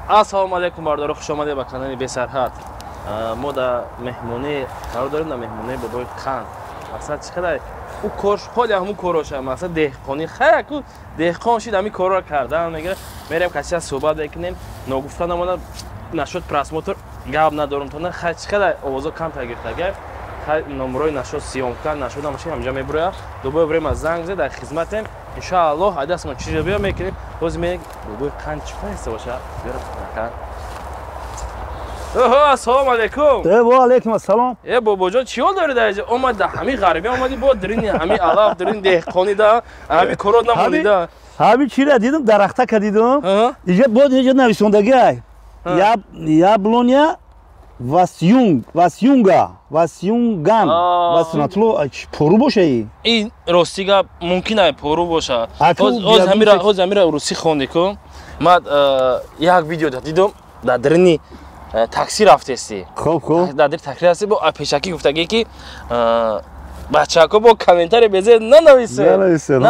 Assalomu alaykum bardoru, xush omaded ба канали Бесарҳад. Мо да меҳмонӣ қарор дорем, да меҳмонии бобои Қанд. Мақсад чӣ қадар у корш холи ҳамун короша, мақсад деҳқонӣ хая ку деҳқон шид ҳамин корро кардан мегира. Мерем каси суҳбат мекунем, ногуфта намонад нашуд просмотр гап надорум то на хай чӣ қадар овозо кам тагиртага. Хай номрои нашуд сиёмка нашуд машин ҳамҷа мебуроя. Дубои врема занг зад дар хизматем. Иншааллоҳ адас мо чиз биё мекунем. Боз ме бобои Қанд чӣ қайса боша? Бера накан. Assalomu alaykum. Va alaykum assalom. Bobojon, chi hol dori dar? Omad da hami g'arbiy omadi bo dirin, hami alaf dirin dehqonida, hami korod namonida. Hami chira dedim, daraxta kadidim. Ije bod ije navisondagi ay. Yablonya Vasyungan, Vasnatlo poru bosha. In rostiga mumkin ay poru bosha. Hoz hamira rusi khondiku. Mad yak video didum da dirini такси рафтести. Хоб. Дадир такси ҳасти бо пешакӣ гуфтагӣ ки бачаҳако бо комментария безед нанависед.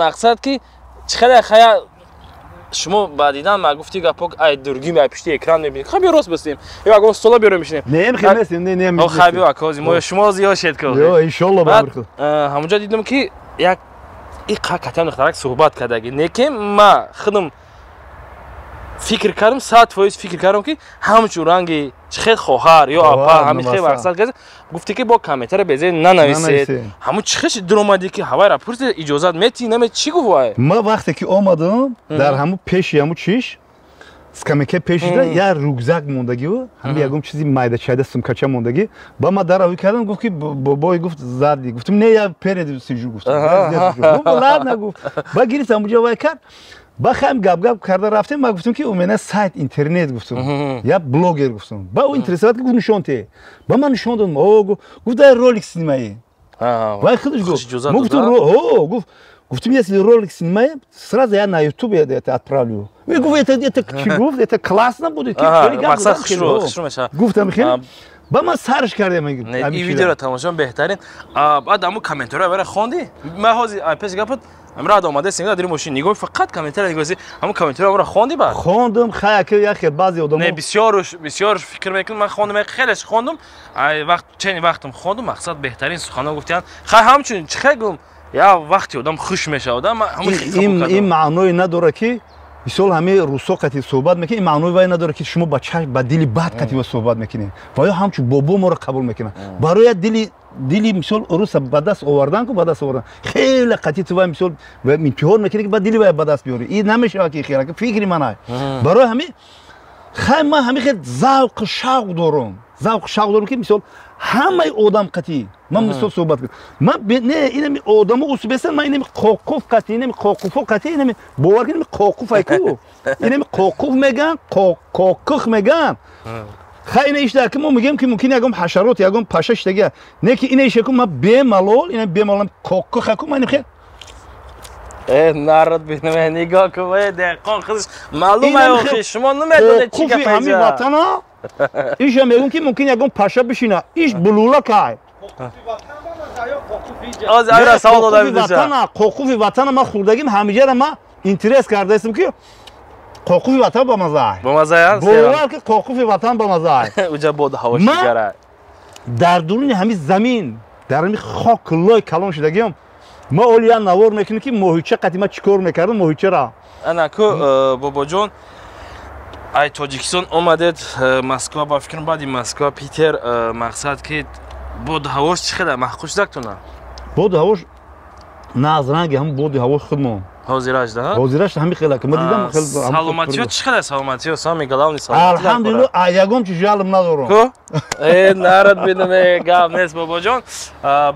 Мақсад ки чӣ қадар хая шумо ба дидан ма гуфти гапо ай дургим ай пишти экран мебинед. Хаб рост бастем. Ягон стола биёрем мишинем. Нем хеместем, нем. Хаб акози мо шумо зиёд шед ко. Йо, иншаллоҳ бабрхо. Ҳамунҷа дидам ки як катам нахтарак суҳбат кардаги. Неки ма худам фикр кардам, 100% фикр кардам ки ҳамчун ранги чихел хоҳар ё апа ҳамин хел мақсад кард. Гуфте ки бо комментария безед нанависед. Ҳамун чихеш дуромади ки ҳавайра пурсед иҷозат мети наме чӣ гуфт? Ма вақте ки омадам дар ҳамун пеши ҳамун чиш скамеке пешида я рюкзак мондаги ва ҳам ягон чизи майда чайда сумкача мондаги. Ба ма дарави кардам гуфт ки бобой гуфт зади. Гуфтам не я перед сижу гуфт. Ладно гуфт. Ба гирифтам уҷа вай кард. Ба хам гап карда рафтем, ма гуфтам ки у мена сайт интернет гуфтам. Я блогер гуфтам. Ба у интересоват ки гуфт нишонте. Ба ман нишондам, гуфт дай ролик снимай. Вай худаш гуфт. Мо гуфтам, гуфтам если ролик снимай, сразу я на YouTube это отправлю. И гуфт это чи гуфт, это классно будет. Мақсад хушру меша. Гуфтам хел. Ба ман сарш кардам. In видеоро тамошон беҳтарин. Баъд ҳамун комментария бара хонди. Ма ҳозир пеш гапот амрад омаде синга дир мошин нигоҳ фақат комментария нигоҳи ҳамун комментария амра хонди ба. Хондам хаяке яхе баъзе одам. Не бисёр фикр мекунам, ман хондам, хелеш хондам. Ай вақт чени вақтам хондам, мақсад беҳтарин суханон гуфтиян. Хай ҳамчун чӣ хай гум? Я вақти одам хуш мешавад, ҳамин хел. Ин маъное надора ки мисол ҳаме русо қати суҳбат мекунӣ, ин маънои вай надора ки шумо ба дили бад қати ва суҳбат мекунӣ. Ва ё ҳамчун бобо моро қабул мекунад. Барои дили мисол руса ба даст овардан ку ба даст овардан. Хеле қати ту вай мисол имтиҳон мекунӣ ки ба дили вай ба даст биёрӣ. Ин намешавад ки хира ки фикри ман ай. Барои ҳами хай ман ҳами хел завқу шавқ дорам. Завқу шавқ дорам ки мисол ҳамаи одам қати ман мисол суҳбат кунам. Ман не инами одамо усбесан ман инами қоқуф қати, инами қоқуфо қати, инами бовар инами қоқуф айку. Инами қоқуф меган, қоқух меган. Хай ина ишда ки мо мегем ки мумкин ягон ҳашарот, ягон паша иштага. Не ки ина иша ку ман бемалол, ина бемалол қоқух аку ман хел. Народ бинаме нигоҳ ку вай деҳқон худаш маълум ай охи шумо намедонед чӣ гап ҳами ватана. Иша мегум ки мумкин ягон паша бишина. Иш булула кай. Аз ара савол додам ватана, қоқуфи ватана ман хурдагим ҳамиҷара ман интерес кардаистам ки қоқуфи ватан ба маза. Ба маза? Бовар ки қоқуфи ватан ба маза. Уҷа бод ҳаво шигара. Дар дуруни ҳами замин, дар ҳами хок лой калон шудагиам. Ма олия навор мекунем ки моҳича қати ма чӣ кор мекардам моҳичара. Ана ку бобоҷон ай Тоҷикистон омадед Москва ба фикрам баъди Москва Питер мақсад ки боди ҳавош чӣ қадар маҳқул шудактуна? Боди ҳавош на аз ранги ҳам боди ҳавош худмо. Ҳозираш да? Ҳозираш ҳами хела ки ма дидам хел саломатиё чӣ қадар саломатиё сами главни саломатиё. Алҳамдулиллаҳ ягон чиз ҷалб надорам. Ку? Народ бинаме гап нест бобоҷон.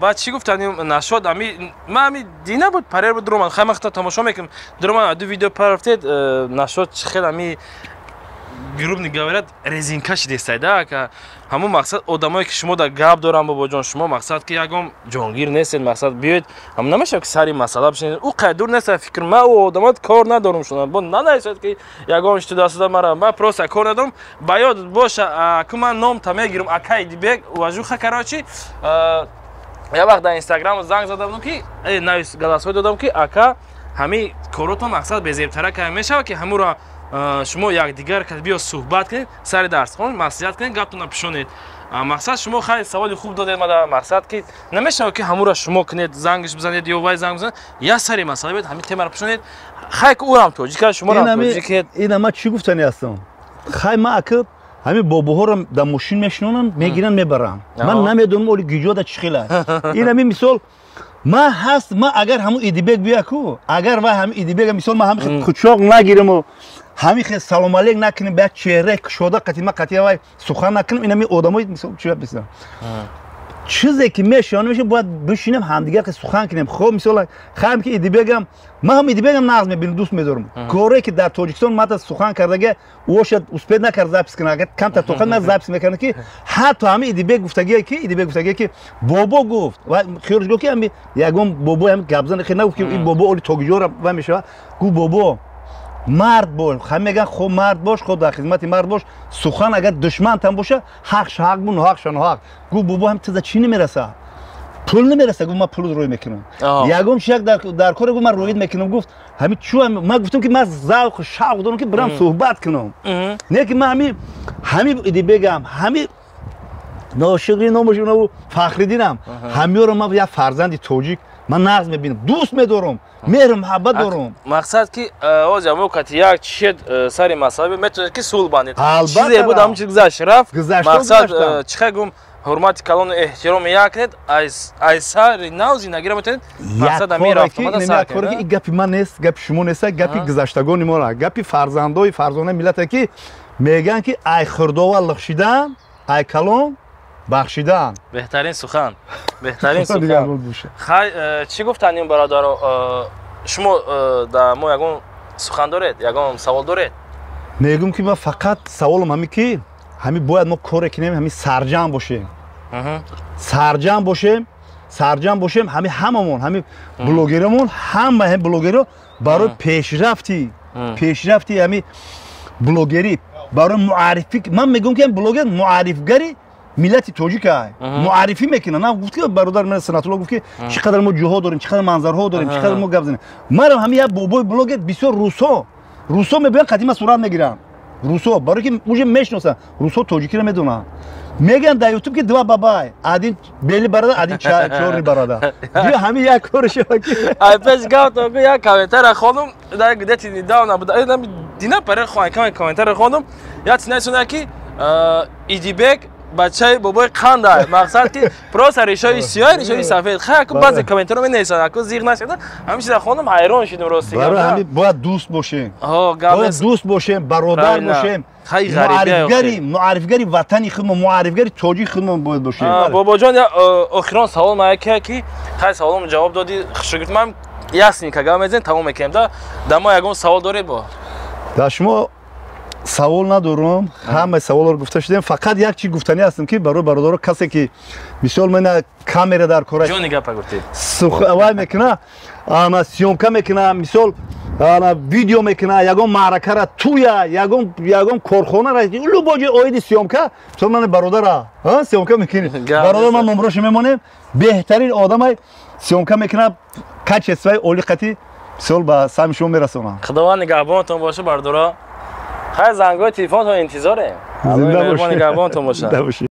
Баъд чӣ гуфтаним нашод ами ма ами дина буд парер буд дуроман. Хай мақта тамошо мекунам. Дуроман ду видео парафтед нашод чӣ хел ами грубни говорят резинка шидестай да ка ҳамун мақсад одамое ки шумо да гап дорам бобоҷон шумо мақсад ки ягон ҷонгир нестед мақсад биёед ҳам намешавад ки сари масъала бишинед у қайдур неста фикр ма у одамот кор надорум шуна бо нанависад ки ягон штудасуда мара ма просто кор надорум ба ёд боша ку ман номта мегирам акай дибек уважуха карочи я вақт дар инстаграм занг задам будам ки навис галасҳой додам ки ака ҳами коротон мақсад безебтара ка мешавад ки ҳамуро شما یکدیگر که بیا صحبت کنید سر درس خون نصیحت کنید گپتون نپیشونید مقصد شما خیلی سوال خوب دادید ما مقصد که نمیشه که همون را شما کنید زنگش بزنید یا وای زنگ بزنید یا سری مسئله بید همین تیم را پیشونید خیلی که او هم توجیه کرد شما را توجیه کرد این ما چی گفتنی هستم خیلی ما اکر همین باباها رو در ماشین میشنونن میگیرن میبرن من نمیدونم اولی گیجو دا چی خیلی این همین مثال ما هست ما اگر همون ایدیبگ بیا کو اگر و هم ایدیبگ مثال ما هم کوچاق نگیریم و همین خیلی سلام علیک نکنیم بعد چهره شده قطعی قطعی وای سخن نکنیم این همین آدمای مثال چی بسیار چیزی که میشانه میشه باید بشینیم همدیگر که سخن کنیم خب مثلا خیلی که ایدیبگم ما هم ایدیبگم نقض میبینم دوست میدارم کاری که در تاجیکستان ما سخن کرده اوشد اسپید نکرد زاپس کنه اگر کم تا توخن من زاپس میکنه که حتی همین ایدیبگ گفتگی که ایدیبگ گفتگی که بابا گفت و خیرش گفت که همین یگم بابا هم گابزن خیلی نگفت که این بابا اولی توگیجور و میشه گو بابا مرد باش خب میگن خب مرد باش خود در خدمت مرد باش سخن اگر دشمن تام باشه حقش حق بون حقش حق گو بابا هم تازه چی نمیرسه پول نمیرسه گفت ما پول روی میکنم یگم شک در کار گفت من روی میکنم گفت همین چو ما گفتم که من ذوق شوق دارم که برام صحبت کنم نه که من همین ایدی بگم همین ناشقی نموشونو فخریدینم همین رو ما یه فرزند توجیک من نقض میبینم دوست میدارم مهر محبت دارم مقصد که آجا موقعی یک چیز سری مسائل میتونه که سول بانید چیزی بود همون چیز گذشت رفت مقصد چه گم حرمت کلان و احترام یاکنید از سر ناوزی نگیره میتونید مقصد امیر رفت ما سر کرد این گپی من نیست گپ شما نیست گپی گذشتگان ما گپی فرزندای فرزانه ملت که میگن که ای خرداوا لخشیدن ای کلان بخشیدن بهترین سخن بهترین سخن خیلی چی گفتنیم برادر شما در ما یگون سخن دارید یگون سوال دارید میگم که ما فقط سوالم همین که همین باید ما کار کنیم همین سرجم باشیم سرجم باشیم همین هممون همین بلوگرمون هم بلوگرا برای پیشرفتی همین بلوگری برای معرفی من میگم که بلوگر معرفگری ملت توجیکه معرفی میکنه نه گفت که برادر من سنت الله گفت که چقدر ما جوها داریم چقدر منظرها داریم چقدر ما گپ زنیم ما همین یه بابای بلوگر بسیار روسو میبینن قدیما صورت میگیرن روسو برای که موجه میشناسن روسو توجیکی رو میدونن میگن در یوتیوب که دو بابای ادین بیلی برادر ادین چوری برادر بیا همین یک کارشه که ای پس گفت که یک کامنتر خانم در گدتی دیدم نبود دینا پر خواهی کامنتر خانم یا تنیسونه که ایدیبگ بچه بابای قنده مقصد که پروس ریشای سیاه ریشای سفید خیلی که بعضی کامنتر می نویسن که زیغ نشده همیشه خانم حیران شدیم راستی برای همین باید دوست باشیم برادر باشیم معرفگری وطنی خودمون معرفگری توجیه خودمون باید باشیم بابا جان اخیران سوال ما که خیلی سوالم جواب دادی شکر من یاسین که گام میزن تمام میکنم در ما یگون سوال دارید با در شما سوال ندارم همه سوالا رو گفته شدیم فقط یک چیز گفتنی هستم که برای برادر کسی که مثال من کامera در کار جون گپ گفتید سخن میکنه اما سیومکا میکنه مثال ویدیو میکنه یگون معرکه را توی یگون کارخانه را لو باجی اوید سیومکا مثال من برادر سیومکا میکنه برادر من نمرش میمونه بهترین آدم سیومکا میکنه کچ اسوای اولیقتی مثال با سهم شما میرسونه خداوند نگهبانتون باشه برادر خیلی زنگای تلفن تا انتظاره زنده باشه نگهبانتون باشه